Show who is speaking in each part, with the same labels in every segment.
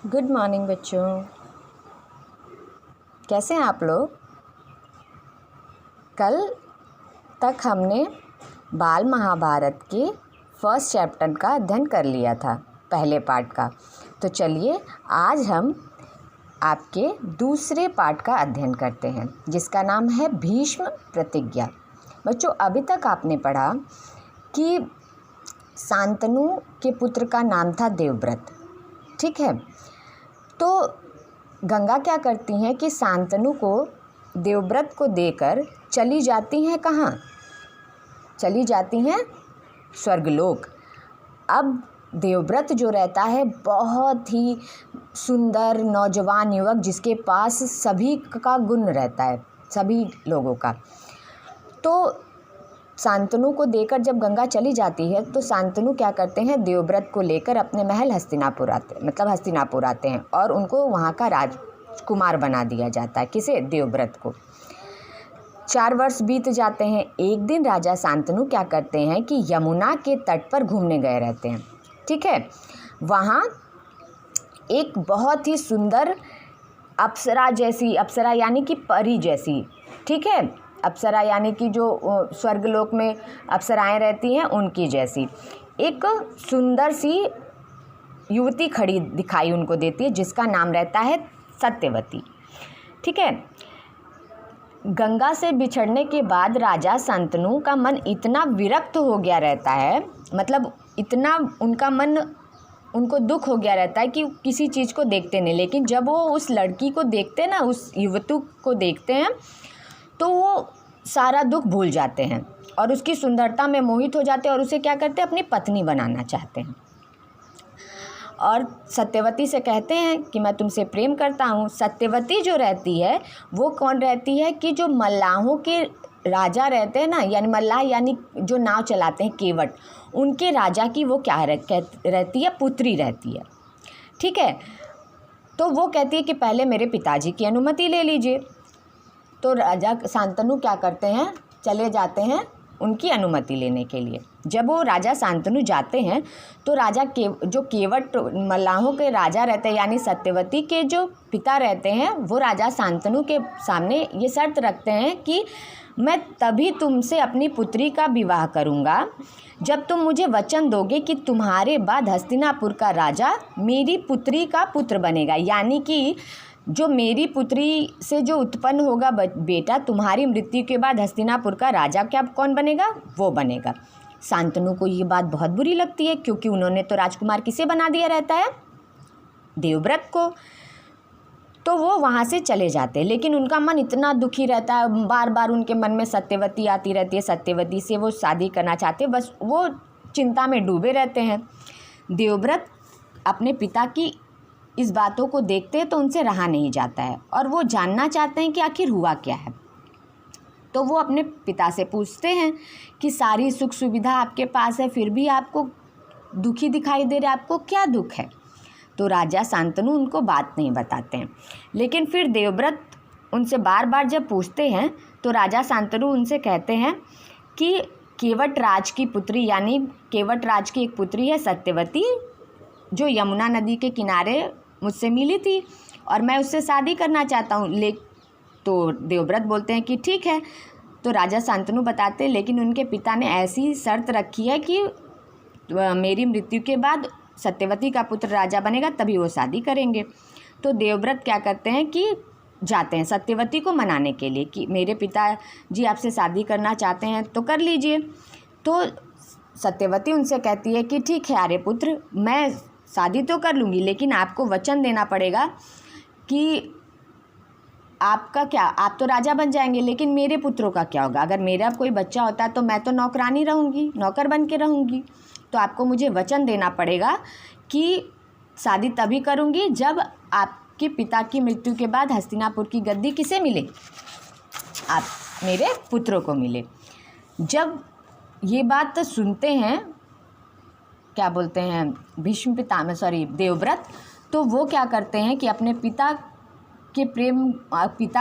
Speaker 1: Good morning बच्चों, कैसे हैं आप लोग। कल तक हमने बाल महाभारत के फर्स्ट चैप्टर का अध्ययन कर लिया था, पहले पार्ट का। तो चलिए आज हम आपके दूसरे पार्ट का अध्ययन करते हैं, जिसका नाम है भीष्म प्रतिज्ञा। बच्चों, अभी तक आपने पढ़ा कि शांतनु के पुत्र का नाम था देवव्रत, ठीक है। तो गंगा क्या करती हैं कि शांतनु को देवव्रत को देकर चली जाती हैं कहाँ? चली जाती हैं स्वर्गलोक। अब देवव्रत जो रहता है बहुत ही सुंदर नौजवान युवक, जिसके पास सभी का गुण रहता है, सभी लोगों का। तो शांतनु को देकर जब गंगा चली जाती है तो शांतनु क्या करते हैं, देवव्रत को लेकर अपने महल हस्तिनापुर आते हैं और उनको वहाँ का राजकुमार बना दिया जाता है। किसे? देवव्रत को। 4 वर्ष बीत जाते हैं। एक दिन राजा शांतनु क्या करते हैं कि यमुना के तट पर घूमने गए रहते हैं, ठीक है। वहाँ एक बहुत ही सुंदर अप्सरा यानी कि परी जैसी, ठीक है, अप्सरा यानी कि जो स्वर्गलोक में अप्सराएं रहती हैं उनकी जैसी एक सुंदर सी युवती खड़ी दिखाई उनको देती है, जिसका नाम रहता है सत्यवती, ठीक है। गंगा से बिछड़ने के बाद राजा शांतनु का मन इतना विरक्त हो गया रहता है, मतलब इतना उनको दुख हो गया रहता है कि किसी चीज़ को देखते नहीं। लेकिन जब वो उस लड़की को देखते हैं ना, उस युवती को देखते हैं, तो वो सारा दुख भूल जाते हैं और उसकी सुंदरता में मोहित हो जाते हैं और उसे क्या करते हैं, अपनी पत्नी बनाना चाहते हैं। और सत्यवती से कहते हैं कि मैं तुमसे प्रेम करता हूँ। सत्यवती जो रहती है वो कौन रहती है कि जो मल्लाहों के राजा रहते हैं ना, यानी मल्लाह यानी जो नाव चलाते हैं केवट, उनके राजा की वो क्या रहती है, पुत्री रहती है, ठीक है। तो वो कहती है कि पहले मेरे पिताजी की अनुमति ले लीजिए। तो राजा शांतनु क्या करते हैं, चले जाते हैं उनकी अनुमति लेने के लिए। जब वो राजा शांतनु जाते हैं तो राजा जो केवट मल्लाहों के राजा रहते हैं, यानी सत्यवती के जो पिता रहते हैं, वो राजा शांतनु के सामने ये शर्त रखते हैं कि मैं तभी तुमसे अपनी पुत्री का विवाह करूँगा जब तुम मुझे वचन दोगे कि तुम्हारे बाद हस्तिनापुर का राजा मेरी पुत्री का पुत्र बनेगा। यानी कि जो मेरी पुत्री से जो उत्पन्न होगा बेटा, तुम्हारी मृत्यु के बाद हस्तिनापुर का राजा कौन बनेगा, वो बनेगा। शांतनु को ये बात बहुत बुरी लगती है, क्योंकि उन्होंने तो राजकुमार किसे बना दिया रहता है, देवव्रत को। तो वो वहाँ से चले जाते हैं, लेकिन उनका मन इतना दुखी रहता है, बार बार उनके मन में सत्यवती आती रहती है, सत्यवती से वो शादी करना चाहते हैं, बस वो चिंता में डूबे रहते हैं। देवव्रत अपने पिता की इस बातों को देखते हैं तो उनसे रहा नहीं जाता है और वो जानना चाहते हैं कि आखिर हुआ क्या है। तो वो अपने पिता से पूछते हैं कि सारी सुख सुविधा आपके पास है, फिर भी आपको दुखी दिखाई दे रहा है, आपको क्या दुख है? तो राजा शांतनु उनको बात नहीं बताते हैं। लेकिन फिर देवव्रत उनसे बार बार जब पूछते हैं तो राजा शांतनु उनसे कहते हैं कि केवट राज की पुत्री, यानी केवट राज की एक पुत्री है सत्यवती, जो यमुना नदी के किनारे मुझसे मिली थी और मैं उससे शादी करना चाहता हूँ। तो देवव्रत बोलते हैं कि ठीक है। तो राजा शांतनु बताते हैं, लेकिन उनके पिता ने ऐसी शर्त रखी है कि मेरी मृत्यु के बाद सत्यवती का पुत्र राजा बनेगा, तभी वो शादी करेंगे। तो देवव्रत क्या करते हैं कि जाते हैं सत्यवती को मनाने के लिए कि मेरे पिताजी आपसे शादी करना चाहते हैं तो कर लीजिए। तो सत्यवती उनसे कहती है कि ठीक है आर्यपुत्र, मैं शादी तो कर लूँगी, लेकिन आपको वचन देना पड़ेगा कि आपका क्या, आप तो राजा बन जाएंगे, लेकिन मेरे पुत्रों का क्या होगा? अगर मेरा कोई बच्चा होता है तो मैं तो नौकरानी रहूँगी, नौकर बन के रहूँगी। तो आपको मुझे वचन देना पड़ेगा कि शादी तभी करूँगी जब आपके पिता की मृत्यु के बाद हस्तिनापुर की गद्दी किसे मिले, आप मेरे पुत्रों को मिले। जब ये बात सुनते हैं, क्या बोलते हैं, देवव्रत, तो वो क्या करते हैं कि अपने पिता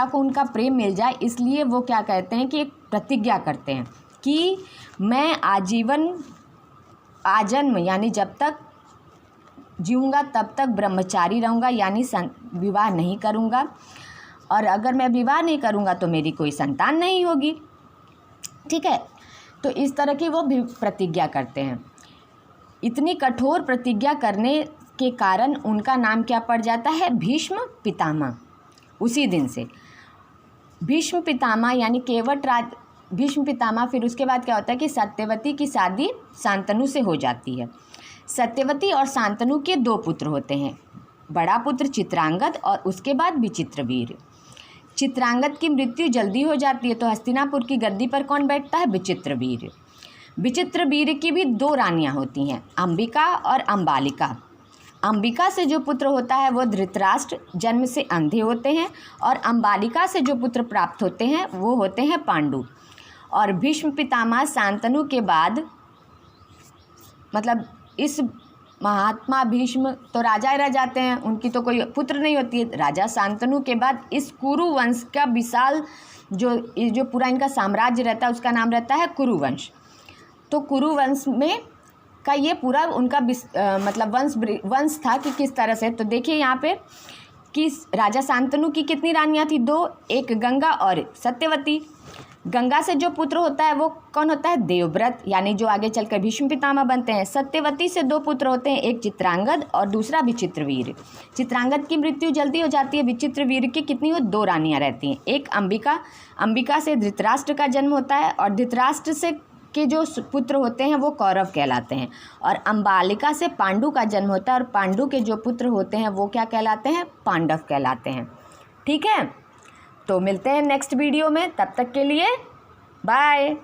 Speaker 1: को उनका प्रेम मिल जाए, इसलिए वो क्या कहते हैं कि एक प्रतिज्ञा करते हैं कि मैं आजन्म यानी जब तक जीऊँगा तब तक ब्रह्मचारी रहूँगा, यानी विवाह नहीं करूँगा, और अगर मैं विवाह नहीं करूँगा तो मेरी कोई संतान नहीं होगी। ठीक है, तो इस तरह की वो भी प्रतिज्ञा करते हैं। इतनी कठोर प्रतिज्ञा करने के कारण उनका नाम क्या पड़ जाता है? भीष्म पितामह। उसी दिन से भीष्म पितामह यानी केवट राज भीष्म पितामह। फिर उसके बाद क्या होता है कि सत्यवती की शादी शांतनु से हो जाती है। सत्यवती और शांतनु के 2 पुत्र होते हैं, बड़ा पुत्र चित्रांगद और उसके बाद विचित्रवीर्य। चित्रांगद की मृत्यु जल्दी हो जाती है, तो हस्तिनापुर की गद्दी पर कौन बैठता है? विचित्रवीर्य। विचित्रवीर्य की भी 2 रानियां होती हैं, अंबिका और अंबालिका। अंबिका से जो पुत्र होता है वो धृतराष्ट्र, जन्म से अंधे होते हैं, और अंबालिका से जो पुत्र प्राप्त होते हैं वो होते हैं पांडु। और भीष्म पितामह शांतनु के बाद, मतलब इस महात्मा भीष्म तो राजा ही रह जाते हैं, उनकी तो कोई पुत्र नहीं होती है। राजा शांतनु के बाद इस कुरु वंश का विशाल जो पूरा इनका साम्राज्य रहता है उसका नाम रहता है कुरुवंश। तो कुरुवंश में का ये पूरा उनका मतलब वंश था कि किस तरह से। तो देखिए यहाँ पे कि राजा शांतनु की कितनी रानियाँ थी? 2, एक गंगा और सत्यवती। गंगा से जो पुत्र होता है वो कौन होता है? देवव्रत, यानी जो आगे चलकर भीष्म पितामह बनते हैं। सत्यवती से 2 पुत्र होते हैं, एक चित्रांगद और दूसरा विचित्रवीर्य। चित्रांगद की मृत्यु जल्दी हो जाती है। विचित्रवीर्य की कितनी हो? 2 रानियाँ रहती हैं, एक अंबिका। अंबिका से धृतराष्ट्र का जन्म होता है, और धृतराष्ट्र से के जो पुत्र होते हैं वो कौरव कहलाते हैं। और अंबालिका से पांडु का जन्म होता है, और पांडु के जो पुत्र होते हैं वो क्या कहलाते हैं? पांडव कहलाते हैं। ठीक है, तो मिलते हैं नेक्स्ट वीडियो में, तब तक के लिए बाय।